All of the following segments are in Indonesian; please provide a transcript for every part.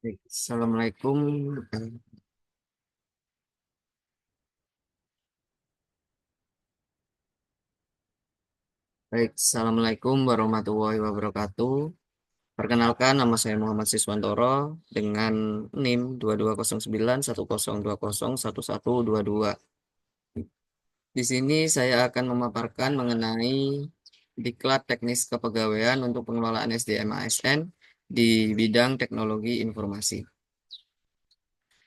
Baik, Assalamualaikum. Eh, Assalamualaikum warahmatullahi wabarakatuh. Perkenalkan, nama saya Muhammad Siswantoro dengan NIM 22091020111122. Di sini saya akan memaparkan mengenai Diklat Teknis Kepegawaian untuk pengelolaan SDM ASN di bidang teknologi informasi.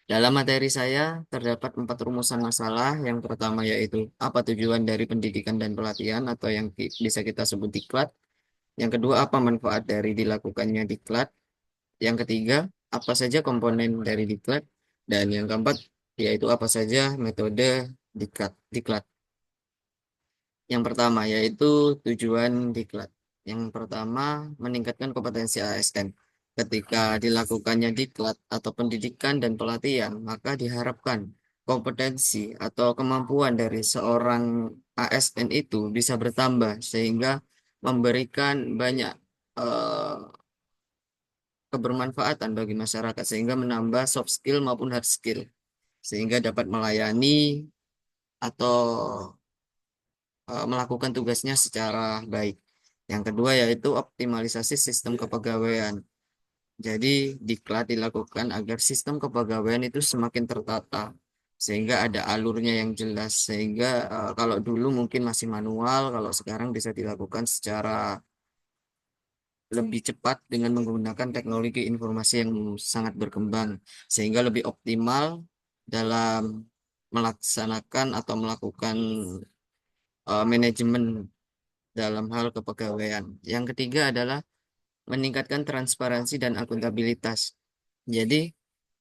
Dalam materi saya terdapat 4 rumusan masalah. Yang pertama yaitu apa tujuan dari pendidikan dan pelatihan atau yang bisa kita sebut diklat. Yang kedua, apa manfaat dari dilakukannya diklat. Yang ketiga, apa saja komponen dari diklat. Dan yang keempat, yaitu apa saja metode diklat. Yang pertama yaitu tujuan diklat. Yang pertama, meningkatkan kompetensi ASN. Ketika dilakukannya diklat atau pendidikan dan pelatihan, maka diharapkan kompetensi atau kemampuan dari seorang ASN itu bisa bertambah sehingga memberikan banyak eh, kebermanfaatan bagi masyarakat sehingga menambah soft skill maupun hard skill sehingga dapat melayani atau melakukan tugasnya secara baik. Yang kedua yaitu optimalisasi sistem kepegawaian. Jadi diklat dilakukan agar sistem kepegawaian itu semakin tertata sehingga ada alurnya yang jelas sehingga kalau dulu mungkin masih manual, kalau sekarang bisa dilakukan secara lebih cepat dengan menggunakan teknologi informasi yang sangat berkembang sehingga lebih optimal dalam melaksanakan atau melakukan manajemen dalam hal kepegawaian. Yang ketiga adalah meningkatkan transparansi dan akuntabilitas. Jadi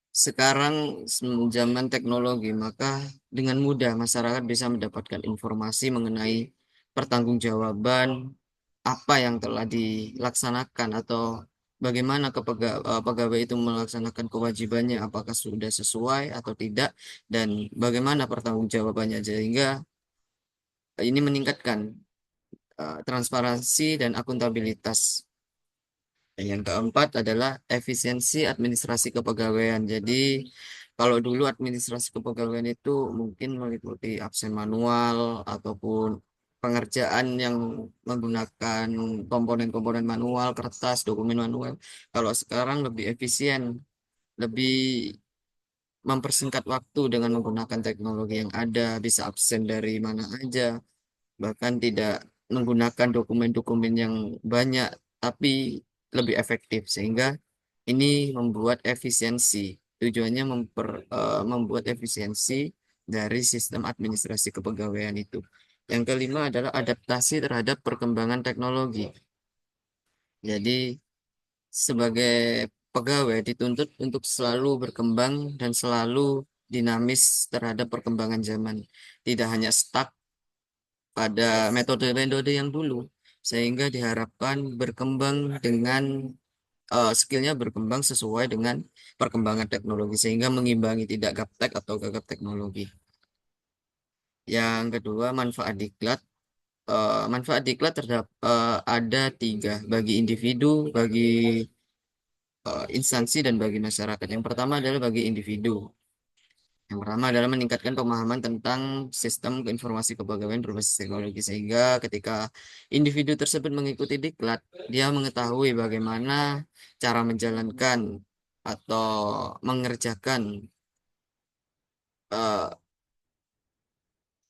sekarang zaman teknologi, maka dengan mudah masyarakat bisa mendapatkan informasi mengenai pertanggungjawaban apa yang telah dilaksanakan atau bagaimana pegawai itu melaksanakan kewajibannya, apakah sudah sesuai atau tidak, dan bagaimana pertanggungjawabannya, sehingga ini meningkatkan transparansi dan akuntabilitas. Dan yang keempat adalah efisiensi administrasi kepegawaian. Jadi, kalau dulu administrasi kepegawaian itu mungkin meliputi absen manual ataupun pengerjaan yang menggunakan komponen-komponen manual, kertas, dokumen manual. Kalau sekarang lebih efisien, lebih mempersingkat waktu dengan menggunakan teknologi yang ada, bisa absen dari mana aja, bahkan tidak menggunakan dokumen-dokumen yang banyak, tapi lebih efektif, sehingga ini membuat efisiensi. Tujuannya membuat efisiensi dari sistem administrasi kepegawaian itu. Yang kelima adalah adaptasi terhadap perkembangan teknologi. Jadi, sebagai pegawai dituntut untuk selalu berkembang dan selalu dinamis terhadap perkembangan zaman. Tidak hanya stuck pada metode-metode yang dulu, sehingga diharapkan berkembang dengan skillnya berkembang sesuai dengan perkembangan teknologi, sehingga mengimbangi tidak gaptek atau gagap teknologi. Yang kedua, manfaat diklat. Manfaat diklat ada 3 bagi individu, bagi instansi, dan bagi masyarakat. Yang pertama adalah bagi individu. Yang pertama adalah meningkatkan pemahaman tentang sistem informasi kepegawaian berbasis teknologi sehingga ketika individu tersebut mengikuti diklat, dia mengetahui bagaimana cara menjalankan atau mengerjakan eh,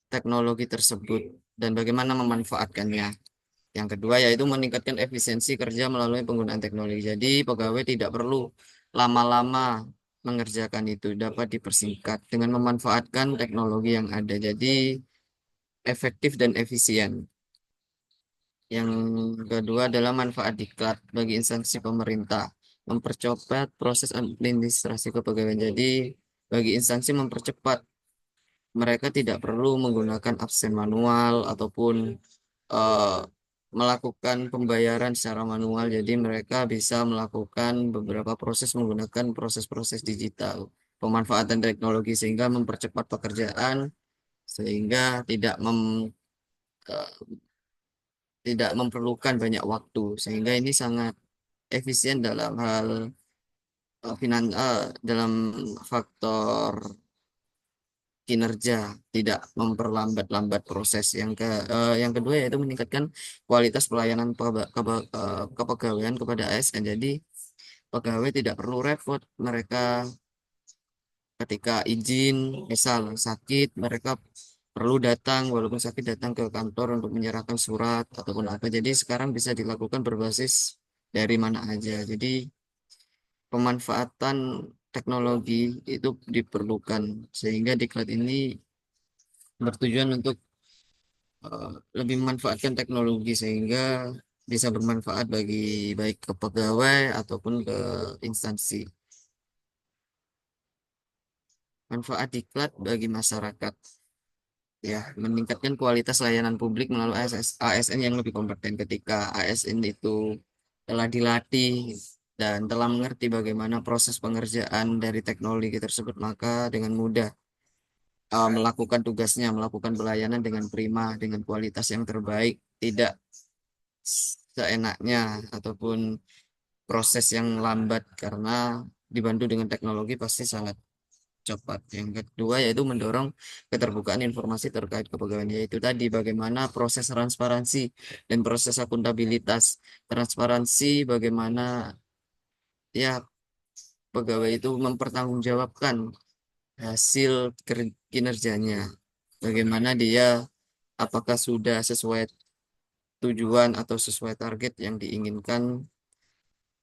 teknologi tersebut dan bagaimana memanfaatkannya. Yang kedua yaitu meningkatkan efisiensi kerja melalui penggunaan teknologi. Jadi pegawai tidak perlu lama-lama mengerjakan itu, dapat dipersingkat dengan memanfaatkan teknologi yang ada. Jadi efektif dan efisien. Yang kedua adalah manfaat diklat bagi instansi pemerintah, mempercepat proses administrasi kepegawaian. Jadi bagi instansi mempercepat, mereka tidak perlu menggunakan absen manual ataupun eh, melakukan pembayaran secara manual. Jadi mereka bisa melakukan beberapa proses menggunakan proses-proses digital, pemanfaatan teknologi sehingga mempercepat pekerjaan, sehingga eh, tidak memerlukan banyak waktu, sehingga ini sangat efisien dalam hal dalam faktor kinerja, tidak memperlambat-lambat proses. Yang kedua yaitu meningkatkan kualitas pelayanan kepegawaian kepada ASN. Jadi pegawai tidak perlu repot, mereka ketika izin, misal sakit, mereka perlu datang, walaupun sakit datang ke kantor untuk menyerahkan surat ataupun apa. Jadi sekarang bisa dilakukan berbasis dari mana aja. Jadi pemanfaatan teknologi itu diperlukan sehingga diklat ini bertujuan untuk lebih memanfaatkan teknologi sehingga bisa bermanfaat bagi baik ke pegawai ataupun ke instansi. Manfaat diklat bagi masyarakat, ya, meningkatkan kualitas layanan publik melalui ASN yang lebih kompeten. Ketika ASN itu telah dilatih dan telah mengerti bagaimana proses pengerjaan dari teknologi tersebut, maka dengan mudah melakukan tugasnya, melakukan pelayanan dengan prima, dengan kualitas yang terbaik, tidak seenaknya ataupun proses yang lambat karena dibantu dengan teknologi pasti sangat cepat. Yang kedua yaitu mendorong keterbukaan informasi terkait kepegawaian, yaitu tadi bagaimana proses transparansi dan proses akuntabilitas. Transparansi bagaimana ya pegawai itu mempertanggungjawabkan hasil kinerjanya. Bagaimana dia apakah sudah sesuai tujuan atau sesuai target yang diinginkan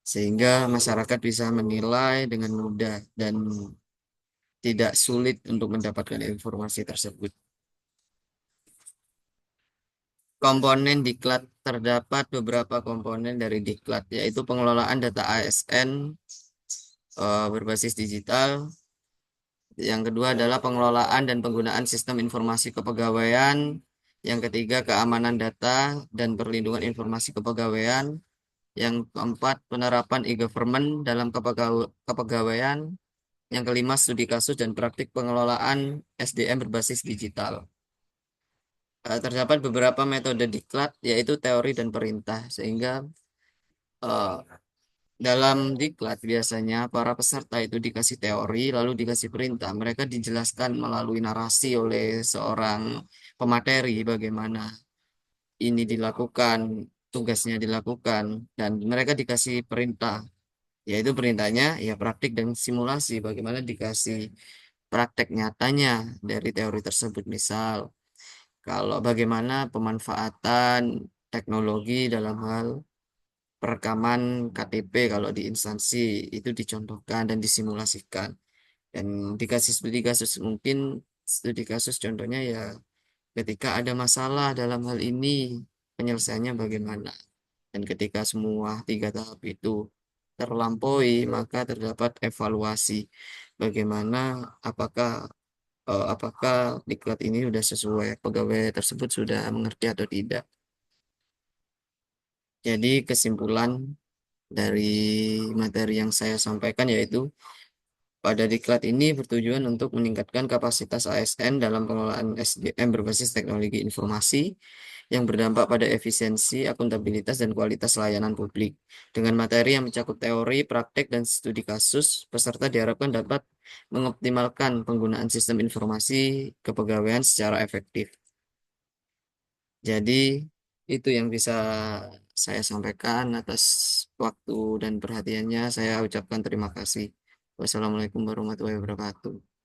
sehingga masyarakat bisa menilai dengan mudah dan tidak sulit untuk mendapatkan informasi tersebut. Komponen diklat, terdapat beberapa komponen dari diklat, yaitu pengelolaan data ASN berbasis digital. Yang kedua adalah pengelolaan dan penggunaan sistem informasi kepegawaian. Yang ketiga, keamanan data dan perlindungan informasi kepegawaian. Yang keempat, penerapan e-government dalam kepegawaian. Yang kelima, studi kasus dan praktik pengelolaan SDM berbasis digital. Terdapat beberapa metode diklat, yaitu teori dan perintah, sehingga eh, dalam diklat biasanya para peserta itu dikasih teori, lalu dikasih perintah. Mereka dijelaskan melalui narasi oleh seorang pemateri bagaimana ini dilakukan, tugasnya dilakukan, dan mereka dikasih perintah, yaitu perintahnya ya praktik dan simulasi, bagaimana dikasih praktek nyatanya dari teori tersebut. Misal, kalau bagaimana pemanfaatan teknologi dalam hal perekaman KTP kalau di instansi itu dicontohkan dan disimulasikan. Dan dikasih studi kasus, mungkin studi kasus contohnya ya ketika ada masalah dalam hal ini penyelesaiannya bagaimana. Dan ketika semua tiga tahap itu terlampaui, maka terdapat evaluasi bagaimana apakah apakah diklat ini sudah sesuai, pegawai tersebut sudah mengerti atau tidak. Jadi kesimpulan dari materi yang saya sampaikan yaitu pada diklat ini bertujuan untuk meningkatkan kapasitas ASN dalam pengelolaan SDM berbasis teknologi informasi yang berdampak pada efisiensi, akuntabilitas, dan kualitas layanan publik. Dengan materi yang mencakup teori, praktek, dan studi kasus, peserta diharapkan dapat mengoptimalkan penggunaan sistem informasi kepegawaian secara efektif. Jadi, itu yang bisa saya sampaikan. Atas waktu dan perhatiannya. Saya ucapkan terima kasih. Wassalamualaikum warahmatullahi wabarakatuh.